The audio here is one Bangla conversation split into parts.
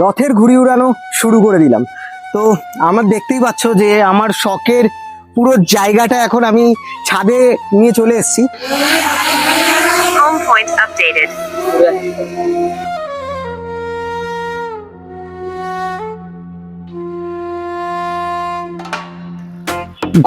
রথের ঘুড়ি উড়ানো শুরু করে দিলাম। তো আমার দেখতেই পাচ্ছ যে আমার শখের পুরো জায়গাটা এখন আমি ছাদে নিয়ে চলে এসেছি। Home point updated.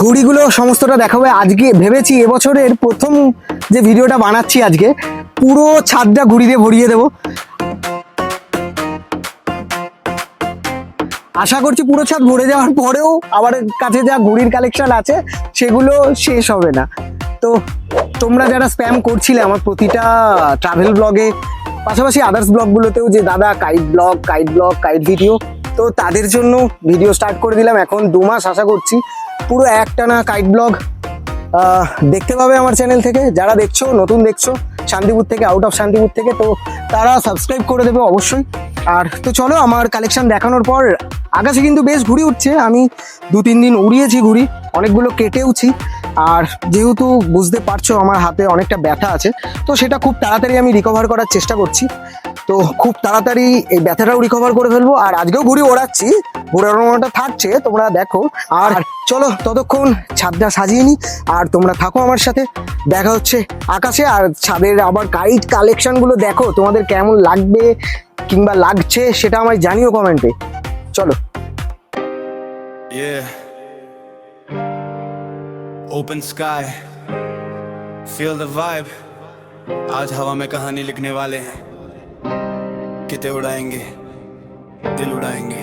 ঘুড়িগুলো সমস্তটা দেখাবো আজকে। ভেবেছি এবছরের প্রথম যে ভিডিওটা বানাচ্ছি আজকে পুরো ছাদটা ঘুড়ি দিয়ে ভরিয়ে দেবো। আশা করছি পুরো ছাদ ভরে যাওয়ার পরেও আমার কাছে যা ঘুড়ির কালেকশন আছে সেগুলো শেষ হবে না। তো তোমরা যারা স্প্যাম করছিলে আমার প্রতিটা ট্রাভেল ব্লগে, পাশাপাশি আদার্স ব্লগগুলোতেও, যে দাদা কাইট ব্লগ, কাইট ভিডিও, তো তাদের জন্য ভিডিও স্টার্ট করে দিলাম। এখন 2 মাস আশা করছি পুরো একটানা কাইট ব্লগ দেখতে পাবে আমার চ্যানেল থেকে। যারা দেখছো, নতুন দেখছো শান্তিপুর থেকে, আউট অফ শান্তিপুর থেকে, তো তারা সাবস্ক্রাইব করে দেবে অবশ্যই। আর তো চলো আমার কালেকশন দেখানোর পর, আকাশে কিন্তু বেশ ঘুড়ি উঠছে। আমি 2-3 দিন উড়িয়েছি ঘুড়ি, অনেকগুলো কেটেওছি। আর যেহেতু বুঝতে পারছো আমার হাতে অনেকটা ব্যথা আছে, তো সেটা খুব তাড়াতাড়ি আমি রিকভার করার চেষ্টা করছি। তো খুব তাড়াতাড়ি এই ব্যথাটাও রিকভার করে ফেলবো। আর আজকেও ঘুড়ি ওড়াচ্ছি, ঘুরানোটা থাকছে, তোমরা দেখো। আর চলো ততক্ষণ ছাদটা সাজিয়ে নি, আর তোমরা থাকো আমার সাথে। দেখা হচ্ছে আকাশে। আর ছাদের আবার কাইট কালেকশনগুলো দেখো, তোমাদের কেমন লাগবে কিংবা লাগছে সেটা আমায় জানিও কমেন্টে। চলো। Yeah. Open sky, feel the vibe. आज हवा में कहानी लिखने वाले हैं, किते उड़ाएंगे, दिल उड़ाएंगे।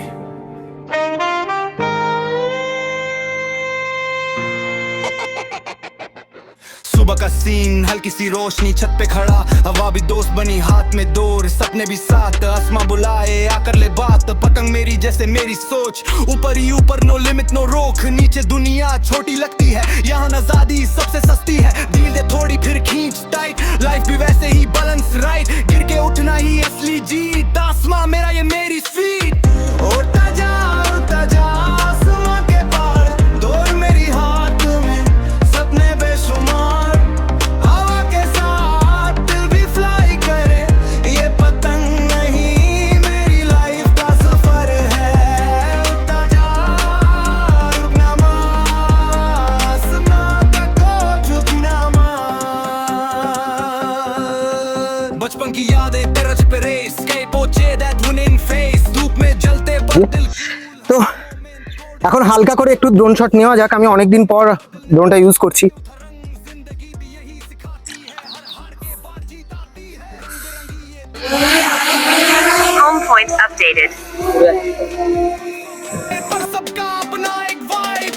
सुबह का सीन, हल्की सी रोशनी, छत पे खड़ा, हवा भी दोस्त बनी, हाथ में डोर, सपने भी साथ, आसमां बुलाए आकर ले बात, पतंग मेरी जैसे मेरी सोच, ऊपर ही ऊपर, नो लिमिट नो रोक, नीचे दुनिया छोटी लगती है, यहाँ आजादी सबसे सस्ती है, दिल दे थोड़ी फिर खींच टाइट, लाइफ भी वैसे ही बैलेंस राइट, गिर के उठना ही असली जीत, आसमां मेरा ये मेरी स्वीट, उड़ता जा आसमां के पार, डोर मेरी हाथ में, सपने बेशुमार, हवा के साथ दिल भी फ्लाई करे, ये पतंग नहीं मेरी लाइफ का सफर है, उड़ता जा रुकना मत, आसमां तक को झुकना मत, बचपन की यादें तरज पे रेस, के पोचे दैट वन इन फेस, धूप में जलते बादल। তো এখন হালকা করে একটু ড্রোন শট নেওয়া যাক। আমি অনেকদিন পর ড্রোনটা ইউজ করছি। Home point updated. पर सबका अपना एक वाइब,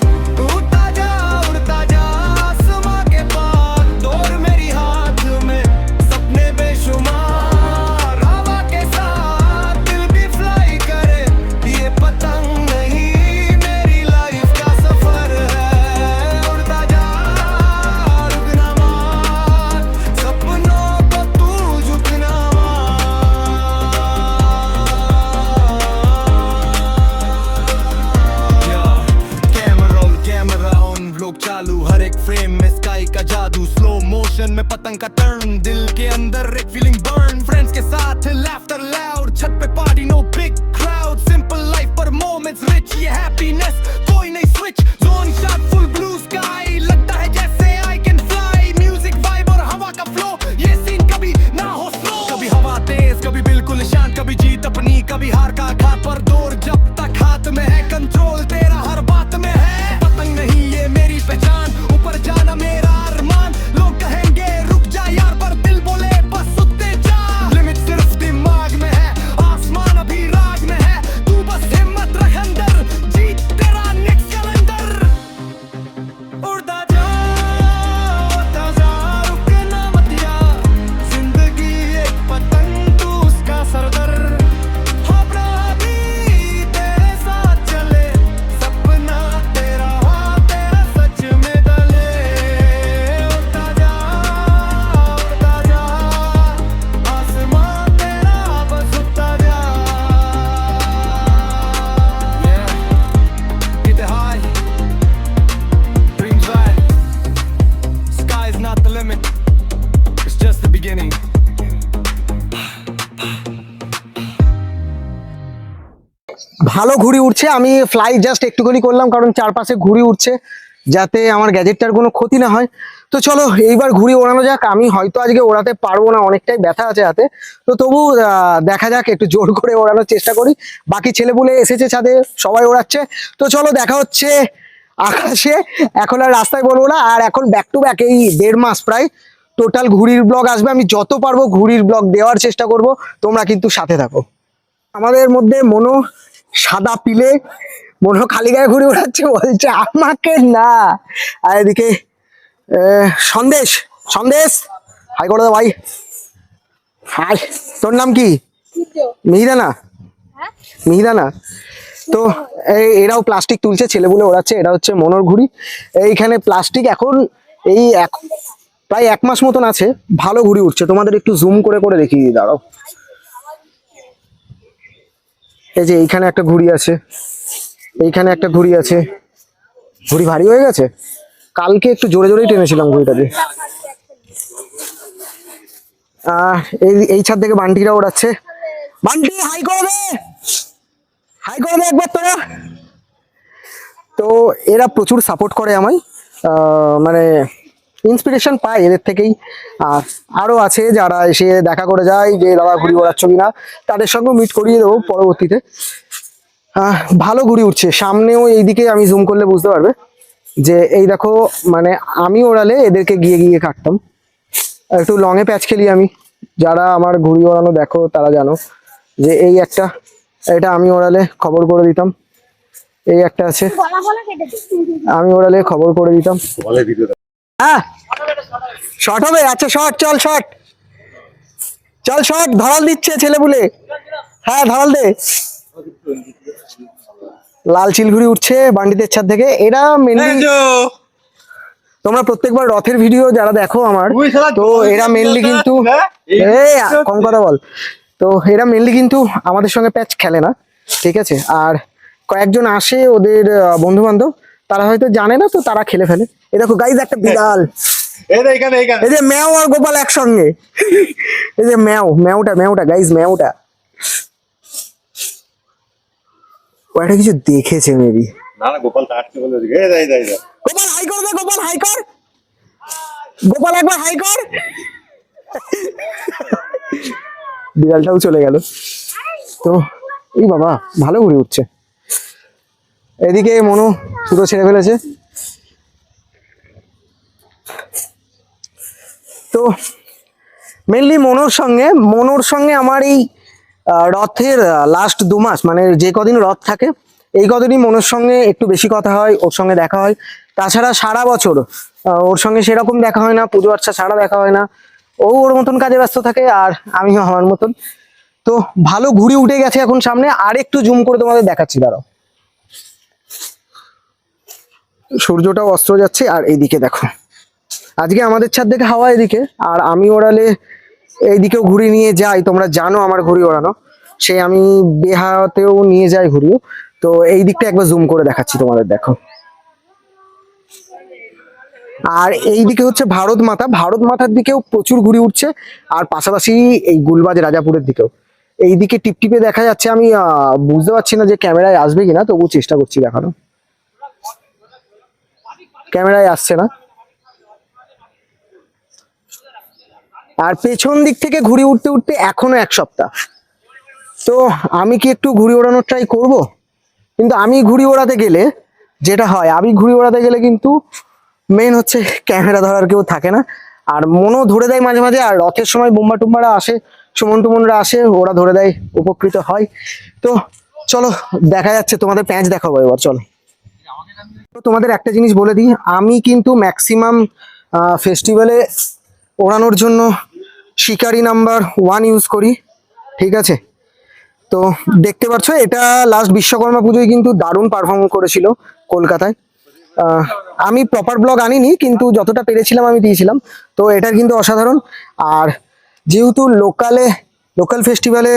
उड़ता जा आसमां के पार, डोर मेरी हाथ में, सपने बेशुमार, हवा के साथ दिल भी फ्लाई करे, ये पतंग नहीं मेरी लाइफ का सफर है, उड़ता जा रुकना मत, सपनों को तू झुकना कैमरा ऑन, व्लॉग चालू, हर एक फ्रेम में स्काई का जादू, स्लो मोशन में पतंग का टर्न, दिल के अंदर एक फीलिंग बर्न, फ्रेंड्स के साथ लाफ्टर लाउड, छत पे party no big crowd, simple life पर मोमेंट्स रिच, ये हैप्पीनेस कोई नहीं switch, zone shot full blue sky, लगता है जैसे I can fly, music vibe और हवा का फ्लो, ये सीन कभी ना हो स्लो, कभी हवा तेज, कभी बिल्कुल शांत, कभी जीत अपनी, कभी हार का घात पर दौर, जब तक हाथ में है कंट्रोल तेरा हर बात में है, पतंग नहीं ये मेरी पहचान, ऊपर जाना मेरा अरमान, लोग कहेंगे रुक जा यार, पर दिल बोले बस ভালো ঘুড়ি উঠছে। আমি ফ্লাই জাস্ট একটুখানি করলাম, কারণ চারপাশে ঘুড়ি উঠছে, যাতে আমার গ্যাজেটটার কোনো ক্ষতি না হয়। তো চলো এইবার ঘুড়ি ওড়ানো যাক। আমি হয়তো আজকে ওড়াতে পারবো না, অনেকটাই ব্যথা আছে হাতে, তো তবু দেখা যাক, একটু জোর করে ওড়ানোর চেষ্টা করি। বাকি ছেলেপুলে এসেছে ছাদে, সবাই ওড়াচ্ছে। তো চলো দেখা হচ্ছে আকাশে। এখন আর রাস্তায় বলবো না। আর এখন ব্যাক টু ব্যাক এই 1.5 মাস প্রায় টোটাল ঘুড়ির ব্লগ আসবে। আমি যত পারবো ঘুড়ির ব্লগ দেওয়ার চেষ্টা করব, তোমরা কিন্তু সাথে থাকো। আমাদের মধ্যে মনো সাদা পিলে, মনো খালি গায়ে ঘুরে ওড়াচ্ছে, বলছে আমাকে না। আর এদিকে সন্দেশ, সন্দেশ হাই করে দাও ভাই। হাই, তোর নাম কি? মিহিদানা, মিহিদানা। তো এরাও প্লাস্টিক তুলছে, ছেলেগুলো ওড়াচ্ছে। এটা হচ্ছে মনোর ঘুড়ি। এইখানে প্লাস্টিক এখন এই প্রায় 1 মাস মতন আছে, ভালো ঘুড়ি উঠছে। তোমাদের একটু জুম করে করে দেখিয়ে দিই, দাঁড়াও। এই যে এইখানে একটা ঘুড়ি আছে, এইখানে একটা ঘুড়ি আছে। ঘুড়ি ভারী হয়ে গেছে, কালকে একটু জোরে জোরেই টেনেছিলাম ঘুড়িটাকে। এই ছাদ থেকে বান্টিরা ওড়াচ্ছে। বান্টি হাই করে দে, হাই করে দে একবার তোরা। তো এরা প্রচুর সাপোর্ট করে আমায়, মানে ইন্সপিরেশন পাই এদের থেকেই। আর আরো আছে যারা এসে দেখা করে যায় যে দাদা ঘুড়ি ওড়াচ্ছ কিনা, তাদের সঙ্গে মিট করিয়ে দেবো পরবর্তীতে। ভালো ঘুড়ি উঠছে। সামনেও এইদিকে আমি জুম করলে বুঝতে পারবে যে এই দেখো, মানে আমি ওড়ালে এদেরকে গিয়ে গিয়ে কাটতাম। একটু লংয়ে প্যাচ খেলি আমি। যারা আমার ঘুড়ি ওড়ানো দেখো তারা জানো যে এই একটা, এটা আমি ওড়ালে খবর করে দিতাম। এই একটা আছে, আমি ওড়ালে খবর করে দিতাম। হ্যাঁ শর্ট হবে, আচ্ছা শর্ট, চল শর্ট, চল শর্ট। ধরাল দিচ্ছে ছেলেপুলে, হ্যাঁ ধরাল দে। লাল চিলঘুড়ি উঠছে বান্ডিদের ছাদ থেকে। এরা মেনলি, তোমরা প্রত্যেকবার রথের ভিডিও যারা দেখো আমার, তো এরা মেনলি কিন্তু কম কথা বল। তো এরা মেনলি কিন্তু আমাদের সঙ্গে প্যাচ খেলে না, ঠিক আছে। আর কয়েকজন আসে ওদের বন্ধু বান্ধব, তারা হয়তো জানে না, তো তারা খেলে ফেলে। এ দেখো গাইজ একটা বিড়াল, এই যে ম্যাও আর গোপাল একসঙ্গে। এই যে ম্যাওটা গাইজ, ম্যাওটা ও একটা কিছু দেখেছে মেবি। গোপাল হাই কর দে, গোপাল হাই কর, গোপাল একবার হাই কর। বিড়ালটাও চলে গেল। তো এই বাবা ভালো ঘুরে উঠছে। এদিকে মনু সুতো ছেড়ে ফেলেছে। তো মেনলি মনোর সঙ্গে আমার এই রথের লাস্ট 2 মাস, মানে যে কদিন রথ থাকে এই কদিনই মনোর সঙ্গে একটু বেশি কথা হয়, ওর সঙ্গে দেখা হয়। তাছাড়া সারা বছর ওর সঙ্গে সেরকম দেখা হয় না, পুজো আচ্ছা ছাড়া দেখা হয় না। ও ওর মতন কাজে ব্যস্ত থাকে, আর আমিও আমার মতন। তো ভালো ঘুড়ি উঠে গেছে এখন সামনে। আর একটু জুম করে তোমাদের দেখাচ্ছি, দাঁড়াও। সূর্যটাও অস্ত যাচ্ছে। আর এইদিকে দেখো, আজকে আমাদের ছাদ থেকে হাওয়া এদিকে, আর আমি ওড়ালে এইদিকেও ঘুড়ি নিয়ে যাই। তোমরা জানো আমার ঘুড়ি ওড়ানো, সে আমি বেহাতেও নিয়ে যাই ঘুড়িও। তো এই দিকটা একবার জুম করে দেখাচ্ছি তোমাদের, দেখো। আর এইদিকে হচ্ছে ভারত মাতার দিকেও প্রচুর ঘুড়ি উঠছে। আর পাশাপাশি এই গুলবাজ রাজাপুরের দিকেও এইদিকে টিপটিপে দেখা যাচ্ছে। আমি বুঝতে পারছি না যে ক্যামেরায় আসবে কিনা, তবু চেষ্টা করছি দেখানো। ক্যামেরায় আসছে না। আর পেছন দিক থেকে ঘুড়ি উঠতে উঠতে এখনো 1 সপ্তাহ। তো আমি কি একটু ঘুড়ি ওড়ানোর ট্রাই করব? কিন্তু আমি ঘুড়ি ওড়াতে গেলে যেটা হয়, কিন্তু মেন হচ্ছে ক্যামেরা ধরার কেউ থাকে না। আর মনও ধরে দেয় মাঝে মাঝে। আর রথের সময় বোম্বা টুম্বারা আসে, সুমন টুমনরা আসে, ওরা ধরে দেয়, উপকৃত হয়। তো চলো দেখা যাচ্ছে, তোমাদের প্যাঁচ দেখাবো এবার, চলো। তোমাদের একটা জিনিস বলে দিই, আমি কিন্তু ম্যাক্সিমাম ফেস্টিভ্যালে ওড়ানোর জন্য শিকারি নাম্বার 1 ইউজ করি, ঠিক আছে। তো দেখতে পাচ্ছ, এটা লাস্ট বিশ্বকর্মা পুজোয় কিন্তু দারুণ পারফর্ম করেছিল কলকাতায়। আমি প্রপার ব্লগ আনিনি, কিন্তু যতটা পেরেছিলাম আমি দিয়েছিলাম। তো এটার কিন্তু অসাধারণ। আর যেহেতু লোকাল ফেস্টিভ্যালে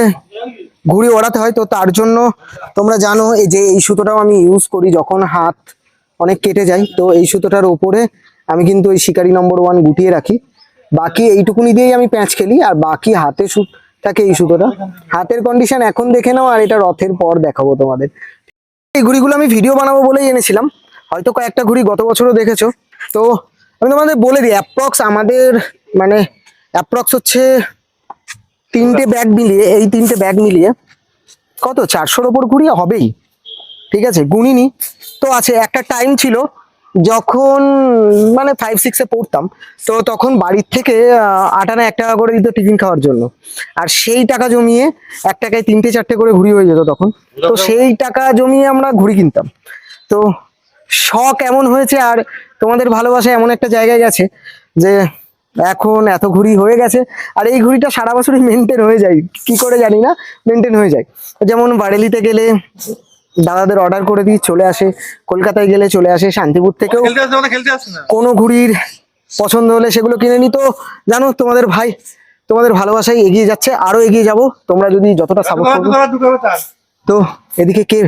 ঘুড়ি ওড়াতে হয়, তো তার জন্য তোমরা জানো এই যে এই সুতোটাও আমি ইউজ করি যখন হাত অনেক কেটে যায়। তো এই সুতোটার উপরে আমি কিন্তু ওই শিকারি নম্বর 1 গুটিয়ে রাখি। বাকি এইটুকুনি দিয়েই আমি প্যাঁচ খেলি। আর বাকি হাতে থাকে এই সুতোটা। হাতের কন্ডিশন এখন দেখে নাও, আর এটা রথের পর দেখাবো তোমাদের। এই ঘুড়িগুলো আমি ভিডিও বানাবো বলেই এনেছিলাম, হয়তো কয়েকটা ঘুড়ি গত বছরও দেখেছো। তো আমি তোমাদের বলে দিই, অ্যাপ্রক্স আমাদের মানে অ্যাপ্রক্স হচ্ছে 3টে ব্যাগ মিলিয়ে, এই 3টে ব্যাগ মিলিয়ে কত 400-র ওপর ঘুড়ি হবেই, ঠিক আছে, গুণিনি। তো আছে একটা টাইম ছিল যখন মানে 5-6-এ পড়তাম, তো তখন বাড়ির থেকে 8 আনা 1 টাকা করে দিত টিফিন খাওয়ার জন্য, আর সেই টাকা জমিয়ে 1 টাকায় 3টে-4টে করে ঘুড়ি হয়ে যেত তখন। তো সেই টাকা জমিয়ে আমরা ঘুড়ি কিনতাম। তো শখ এমন হয়েছে, আর তোমাদের ভালোবাসা এমন একটা জায়গায় গেছে যে এখন এত ঘুড়ি হয়ে গেছে, আর এই ঘুড়িটা সারা বছরই মেনটেন হয়ে যায়, কি করে জানি না, মেনটেন হয়ে যায়। যেমন বারেলিতে গেলে দাদাদের অর্ডার করে দিই, চলে আসে। কলকাতায় গেলে চলে আসে। শান্তিপুর থেকেও কোনো ঘুড়ির পছন্দ হলে সেগুলো কিনে নি। তো জানো তোমাদের ভাই তোমাদের ভালোবাসায় এগিয়ে যাচ্ছে, আরো এগিয়ে যাব তোমরা যদি যতটা সাপোর্ট করবে। তো এদিকে কে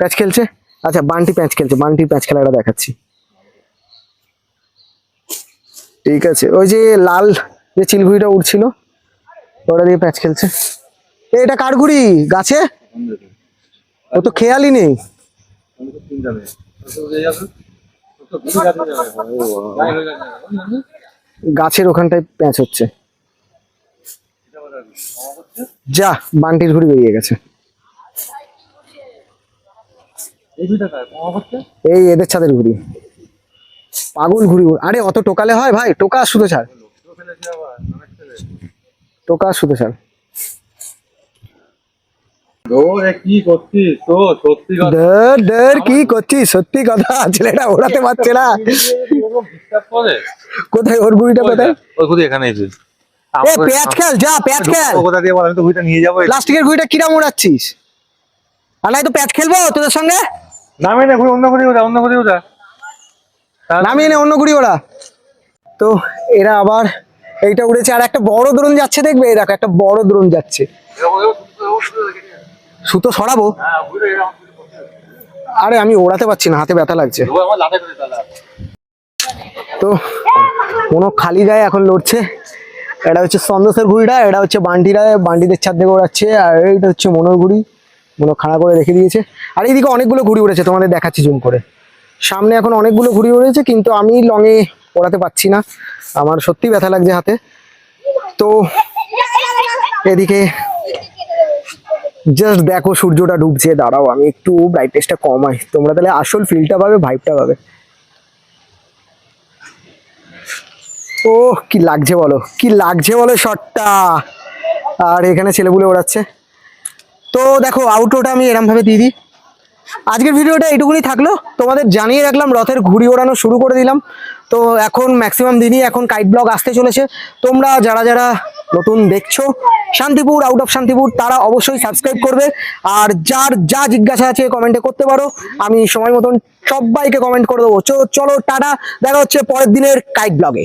প্যাচ খেলছে? আচ্ছা, বান্টি প্যাচ খেলছে, বান্টির প্যাচ খেলাটা দেখাচ্ছি। ঠিক আছে, ওই যে লাল যে চিলঘুড়িটা উঠছিল ওটা দিয়ে প্যাচ খেলছে। এটা কার ঘুড়ি? গাছে ও তো খেয়ালই নেই। গাছের ওখানটায় প্যাঁচ হচ্ছে। যা, বান্টির ঘুড়ি বেরিয়ে গেছে। এই এদের ছাদের ঘুড়ি, পাগল ঘুড়ি। আরে অত টোকালে হয় ভাই? টোকা শুধু ছাড়, টোকা শুধু ছাড়। কি করছিস? তো সত্যি কথা কি করছিস? সত্যি কথা, ছেলেটা ওড়াতে পারছে না। কোথায় ওর ঘুড়িটা? কোথায় ওই ঘুড়ি? এখানেই তুই এ প্যাচ খেল, যা প্যাচ খেল। কোথা দিয়ে বল, আমি তো ঘুড়িটা নিয়ে যাবো। প্লাস্টিকের ঘুড়িটা কিরাম উড়াচ্ছিস? আর নাই তো প্যাচ খেলবো তোদের সঙ্গে। নামে না ঘুড়ি, অন্য ঘুড়ি ওটা, অন্য ঘুড়ি ওটা নামিয়ে নে, অন্য ঘুড়ি ওরা। তো এরা আবার এইটা উড়েছে, আর একটা বড় দ্রোণ যাচ্ছে দেখবে, এই দেখো একটা বড় দ্রোণ যাচ্ছে। সুতো সরাবো? আরে আমি ওড়াতে পারছি না, হাতে ব্যথা লাগছে। তো কোনো খালি গায়ে এখন লড়ছে। এটা হচ্ছে সন্দেশের ঘুড়িটা, এটা হচ্ছে বান্টিরা, বান্টিদের ছাদ থেকে ওড়াচ্ছে। আর এইটা হচ্ছে মনোর ঘুড়ি, মনো খাড়া করে রেখে দিয়েছে। আর এইদিকে অনেকগুলো ঘুড়ি উড়েছে, তোমাদের দেখাচ্ছি জুম করে। সামনে এখন অনেকগুলো ঘুড়ি উড়েছে, কিন্তু আমি লঙে ওড়াতে পারছি না, আমার সত্যি ব্যথা লাগছে হাতে। তো এদিকে জাস্ট দেখো সূর্যটা ডুবছে। দাঁড়াও আমি একটু ব্রাইটনেসটা কমাই, তোমরা তাহলে আসল ফিলটা পাবে, ভাইবটা পাবে। ও কি লাগছে বলো, কি লাগছে বলো শটটা। আর এখানে ছেলেপুলে ওড়াচ্ছে। তো দেখো আউটরোটা আমি এরম ভাবে দিয়ে দিই। আজকের ভিডিওটা এইটুকুনি থাকলো, তোমাদের জানিয়ে রাখলাম রথের ঘুড়ি ওড়ানো শুরু করে দিলাম। তো এখন ম্যাক্সিমাম দিনই এখন কাইট ব্লগ আসতে চলেছে। তোমরা যারা যারা নতুন দেখছো শান্তিপুর, আউট অফ শান্তিপুর, তারা অবশ্যই সাবস্ক্রাইব করবে। আর যার যা জিজ্ঞাসা আছে কমেন্টে করতে পারো, আমি সময় মতন সবাইকে কমেন্ট করে দেবো। চলো টাটা, দেখা হচ্ছে পরের দিনের কাইট ব্লগে।